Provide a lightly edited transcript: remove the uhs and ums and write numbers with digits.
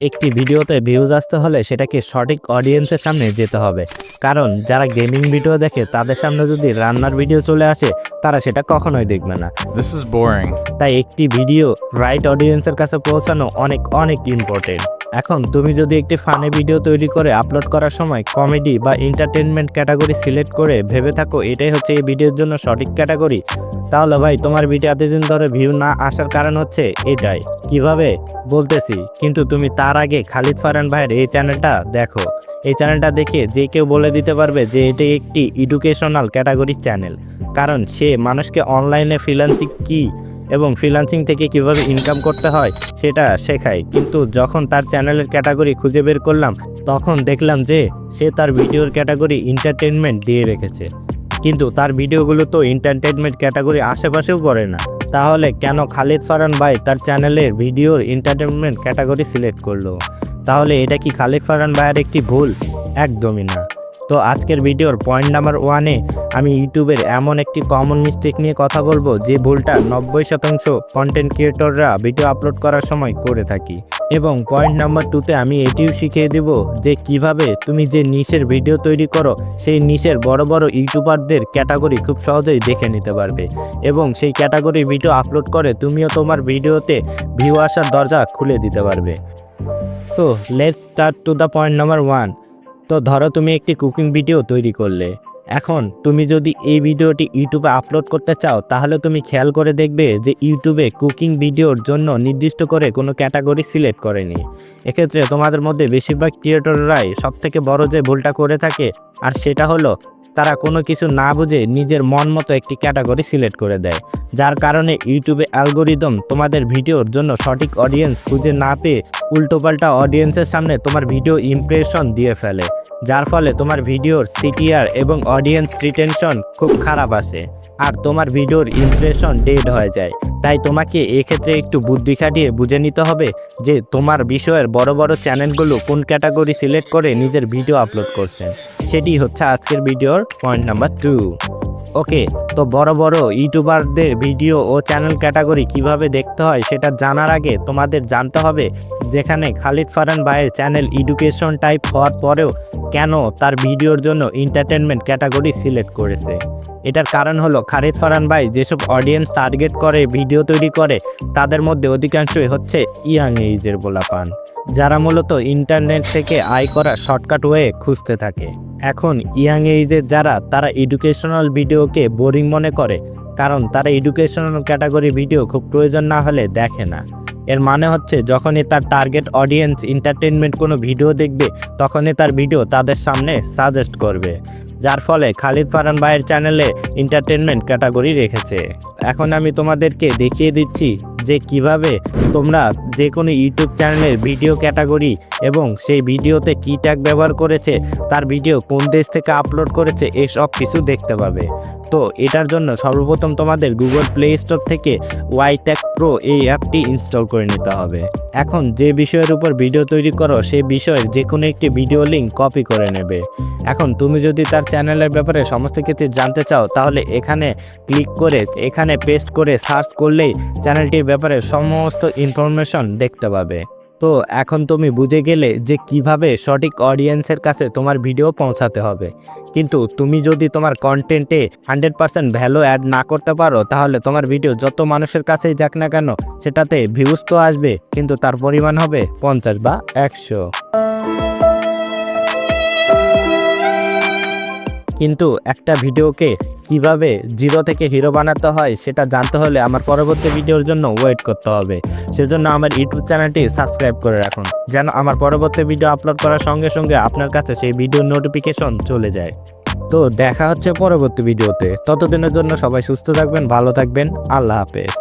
একটি ভিডিওতে ভিউজ আসতে হলে সেটাকে সঠিক অডিয়েন্সের সামনে যেতে হবে, কারণ যারা গেমিং ভিডিও দেখে তাদের সামনে যদি রান্নার ভিডিও চলে আসে তারা সেটা কখনোই দেখবে না। This is boring. তাই একটি ভিডিও রাইট অডিয়েন্সের কাছে পৌঁছানো অনেক অনেক ইম্পর্টেন্ট। এখন তুমি যদি একটি ফানি ভিডিও তৈরি করে আপলোড করার সময় কমেডি বা এন্টারটেনমেন্ট ক্যাটাগরি সিলেক্ট করে ভেবে থাকো এটাই হচ্ছে এই ভিডিওর জন্য সঠিক ক্যাটাগরি, তাহলে ভাই তোমার ভিডিও এতদিন ধরে ভিউ না আসার কারণ হচ্ছে এটাই। কিভাবে বলতেছি, কিন্তু তুমি তার আগে খালিদ ফারহান ভাইয়ের এই চ্যানেলটা দেখো। এই চ্যানেলটা দেখে যে কেউ বলে দিতে পারবে যে এটি একটি এডুকেশনাল ক্যাটাগরির চ্যানেল, কারণ সে মানুষকে অনলাইনে ফ্রিল্যান্সিং কি এবং ফ্রিল্যান্সিং থেকে কিভাবে ইনকাম করতে হয় সেটা শেখায়। কিন্তু যখন তার চ্যানেলের ক্যাটাগরি খুঁজে বের করলাম তখন দেখলাম যে সে তার ভিডিওর ক্যাটাগরি এন্টারটেনমেন্ট দিয়ে রেখেছে, কিন্তু তার ভিডিওগুলো তো এন্টারটেনমেন্ট ক্যাটাগরি আশেপাশেও পড়ে না। তাহলে কেন খালিদ ফারহান ভাই তার চ্যানেলের ভিডিওর এন্টারটেনমেন্ট ক্যাটাগরি সিলেক্ট করলো? তাহলে এটা কি খালিদ ফারহান ভাইয়ের একটি ভুল? একদমই না। তো আজকের ভিডিওর পয়েন্ট নাম্বার 1-এ আমি ইউটিউবের এমন একটি কমন মিস্টেক নিয়ে কথা বলবো যে ভুলটা 90% কন্টেন্ট ক্রিয়েটররা ভিডিও আপলোড করার সময় করে থাকি। এবং পয়েন্ট নাম্বার 2-তে আমি এটিও শিখিয়ে দেব যে কিভাবে তুমি যে নিশের ভিডিও তৈরি করো সেই নিশের বড় বড় ইউটিউবারদের ক্যাটাগরি খুব সহজেই দেখে নিতে পারবে এবং সেই ক্যাটাগরি ভিডিও আপলোড করে তুমিও তোমার ভিডিওতে ভিউ আসার দরজা খুলে দিতে পারবে। So let's start to the point number 1। তো ধরো তুমি একটি কুকিং ভিডিও তৈরি করলে। এখন তুমি যদি এই ভিডিওটি ইউটিউবে আপলোড করতে চাও তাহলে তুমি খেয়াল করে দেখবে যে ইউটিউবে কুকিং ভিডিওর জন্য নির্দিষ্ট করে কোনো ক্যাটাগরি সিলেক্ট করেনি। এক্ষেত্রে তোমাদের মধ্যে বেশিরভাগ ক্রিয়েটররাই সবথেকে বড় যে ভুলটা করে থাকে আর সেটা হলো তারা কোনো কিছু না বুঝে নিজের মন মতো একটি ক্যাটাগরি সিলেক্ট করে দেয়, যার কারণে ইউটিউবে অ্যালগোরিদম তোমাদের ভিডিওর জন্য সঠিক অডিয়েন্স খুঁজে না পেয়ে উল্টোপাল্টা অডিয়েন্সের সামনে তোমার ভিডিও ইমপ্রেশন দিয়ে ফেলে, যার ফলে তোমার ভিডিওর সিটিআর এবং অডিয়েন্স রিটেনশন খুব খারাপ আসে আর তোমার ভিডিওর ইমপ্রেশন ডেড হয়ে যায়। তাই তোমাকে এক্ষেত্রে একটু বুদ্ধি খাটিয়ে বুঝে নিতে হবে যে তোমার বিষয়ের বড় বড় চ্যানেলগুলো কোন ক্যাটাগরি সিলেক্ট করে নিজের ভিডিও আপলোড করছেন। সেটি হচ্ছে আজকের ভিডিওর পয়েন্ট নাম্বার 2। ওকে, তো বড় বড় ইউটিউবারদের ভিডিও ও চ্যানেল ক্যাটাগরি কিভাবে দেখতে হয় সেটা জানার আগে তোমাদের জানতে হবে যেখানে খালিদ ফারহান ভাইয়ের চ্যানেল এডুকেশন টাইপ হওয়ার পরেও কেন তার ভিডিওর জন্য এন্টারটেনমেন্ট ক্যাটাগরি সিলেক্ট করেছে। এটার কারণ হলো খালিদ ফারহান ভাই যেসব অডিয়েন্স টার্গেট করে ভিডিও তৈরি করে তাদের মধ্যে অধিকাংশই হচ্ছে ইয়াং এইজের পোলাপান, যারা মূলত ইন্টারনেট থেকে আয় করা শর্টকাট ওয়ে খুঁজতে থাকে। এখন ইয়াং এইজের যারা তারা এডুকেশনাল ভিডিওকে বোরিং মনে করে, কারণ তারা এডুকেশনাল ক্যাটাগরি ভিডিও খুব প্রয়োজন না হলে দেখে না। এর মানে হচ্ছে যখনই তার টার্গেট অডিয়েন্স এন্টারটেনমেন্ট কোনো ভিডিও দেখবে তখনই তার ভিডিও তাদের সামনে সাজেস্ট করবে, যার ফলে খালিদ ফারহান ভাইয়ের চ্যানেলে এন্টারটেনমেন্ট ক্যাটাগরি রেখেছে। এখন আমি তোমাদেরকে দেখিয়ে দিচ্ছি যে কিভাবে তোমরা যে কোনো ইউটিউব চ্যানেলের ভিডিও ক্যাটাগরি এবং সেই ভিডিওতে কী ট্যাগ ব্যবহার করেছে, তার ভিডিও কোন দেশ থেকে আপলোড করেছে, এসব কিছু দেখতে পাবে। তো এটার জন্য সর্বপ্রথম তোমাদের গুগল প্লে স্টোর থেকে ওয়াইট্যাগ প্রো এই অ্যাপটি ইনস্টল করে নিতে হবে। এখন যে বিষয়ের উপর ভিডিও তৈরি করো সেই বিষয়ের যে কোনো একটি ভিডিও লিঙ্ক কপি করে নেবে। এখন তুমি যদি তার চ্যানেলের ব্যাপারে সমস্ত কিছু জানতে চাও তাহলে এখানে ক্লিক করে এখানে পেস্ট করে সার্চ করলেই চ্যানেলটির ব্যাপারে সমস্ত ইনফরমেশন দেখতে পাবে। তো এখন তুমি বুঝে গেলে যে কিভাবে সঠিক অডিয়েন্সের কাছে তোমার ভিডিও পৌঁছাতে হবে। কিন্তু তুমি যদি তোমার কন্টেন্টে 100% ভ্যালু অ্যাড না করতে পারো তাহলে তোমার ভিডিও যত মানুষের কাছেই যাক না কেন সেটাতে ভিউজ তো আসবে কিন্তু তার পরিমাণ হবে 50 বা 100। কিন্তু একটা ভিডিওকে কিভাবে জিরো থেকে হিরো বানাতে হয় সেটা জানতে হলে আমার পরবর্তী ভিডিওর জন্য ওয়েট করতে হবে। সেজন্য আমার ইউটিউব চ্যানেলটি সাবস্ক্রাইব করে রাখুন যেন আমার পরবর্তী ভিডিও আপলোড করার সঙ্গে সঙ্গে আপনার কাছে সেই ভিডিওর নোটিফিকেশন চলে যায়। তো দেখা হচ্ছে পরবর্তী ভিডিওতে, ততদিনের জন্য সবাই সুস্থ থাকবেন, ভালো থাকবেন, আল্লাহ হাফেজ।